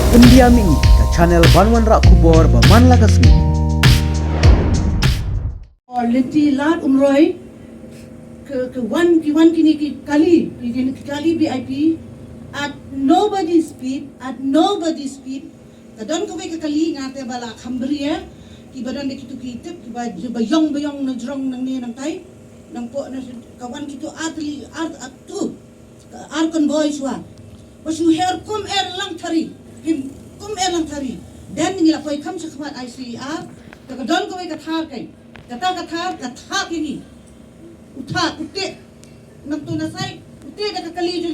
Pendiam ini ke channel Banwan Rak Kubor Baman Lagasmi. Lenti lat umroy ke one kini kali VIP at nobody's speed kadon ko ke kali ngate bala khambria ki badan de kitu kitip ki ba bayong na jrong nang ni nang tai nang po na kawan kitu atli art tu arkon boys wa was you her kum lang thari dan ni la koi kham sakmat ICR kadon ko ke thar kai kata kini utha utte nantu nasai utte da kali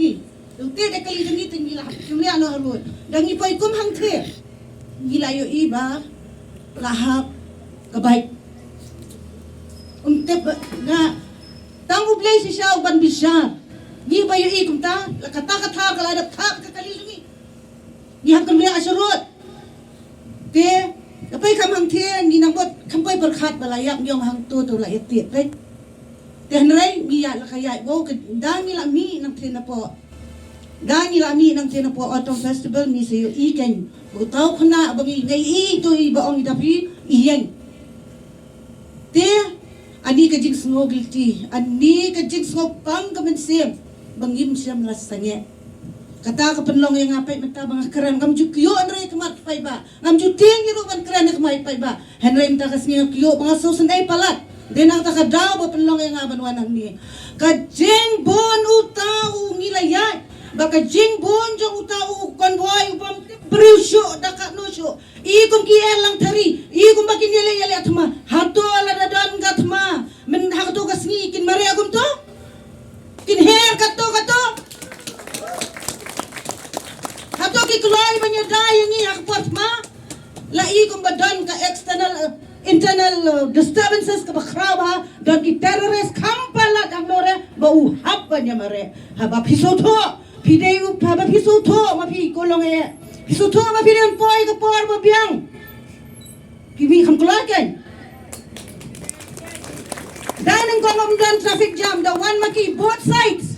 jungi tinggi lah jumli ano halu dan ni poi kum hang the gila yo iba lahap kabai unte na tangu play si siya ban bisya ni ba yo ikum ta kata kala da ka kali jungi ni hang kan dia asurut te kapay kamang thiên ni nang bot kampai berkhat balayak yong hang tu la etiet pe hynrei mi ya la kaya go dani la mi nang thiên po autumn festival mi se yo iken go tau khna bangi ngai i tu i ba ong dapi iyeng te ani ka jing sngo gilti ani ka jing sngo pang ka men sem bangim siam la sange kata ka penlong yang ngapai mata bang keren kam ju kyo hynrei kemat pai ba ngam ju ting yiru ban keren kemai pai ba hynrei mta ka sngi kyo bang so senai palat denang ta ka daw ba penlong yang ngaban wanang ni ka jing bon utau ngilayat ba ka jing bon jong utau konvoy upam brisho daka no sho ikum ki lang thari ikum ba kin yele atma hato ala dadan gatma men hato ka sngi kin mare agum to kin her kato Hato ki kloy banyadai ni akpat ma la ikum badan ka internal disturbances ka bakraba dan ki terrorist kampala ang lore bau haba nya mare haba pisoto pideu haba pisoto ma pi kolong e pisoto ma pi den poi ka por ba biang ki mi kham kloy ken dan ang kongom dan traffic jam the one maki both sides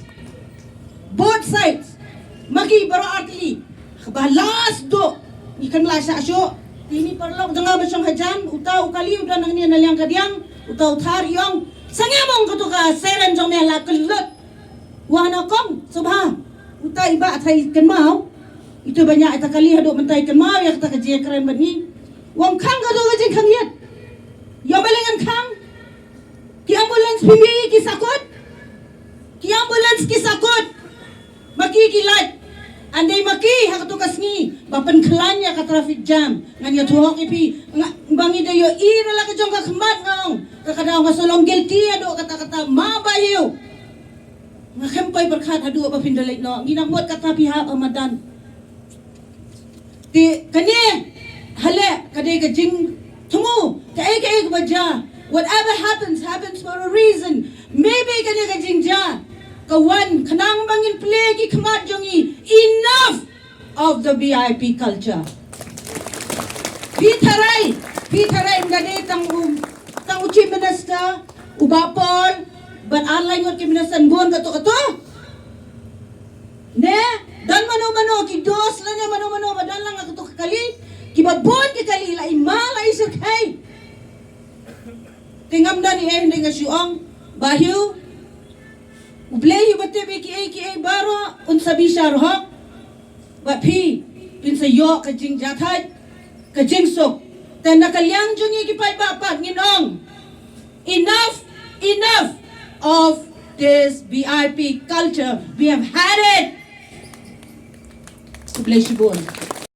maki baro artili balas do ikan lasa asyo ini perlu dengar besong hajan utau kali udah nang ni naliang kadiang utau thar yong sangemong ko ka seren jong me la khlad wana kong subha utai ba thai kan mau itu banyak eta kali hado mentai kan mau ya kata je keren bani wong khang ga do je khang yet yo balengan khang ki ambulance pimbi ki sakot maki ki light andai maki hak tu kasngi bapen khlanya ka traffic jam nganya tuhok ipi bangi de yo ira la ka jong ka khmat ngong ka kada nga solong guilty ado kata ma bayu nga khempai berkhat adu apa pindalai no nginang mot kata pihak amadan ti kani hale kadai ka jing thumu ka ek baja whatever happens for a reason maybe kani ka jing ja kawan kanang bangin play ki khamat jongi enough of the VIP culture pitharai ngade tang chief minister ubapol but online ngot ki minister bon kato ne dan mano ki dos la ne mano badan lang kato kali ki babon ki kali la imala isuk hey tingam dani ndinga syuong bahyu Ublay bate be ki baro un sabi sharho ba phi pin sa yo ka jing jathai ka jing sok tan nakalyang jungi ki pai ba pat nginong enough of this VIP culture we have had it Ublay shibon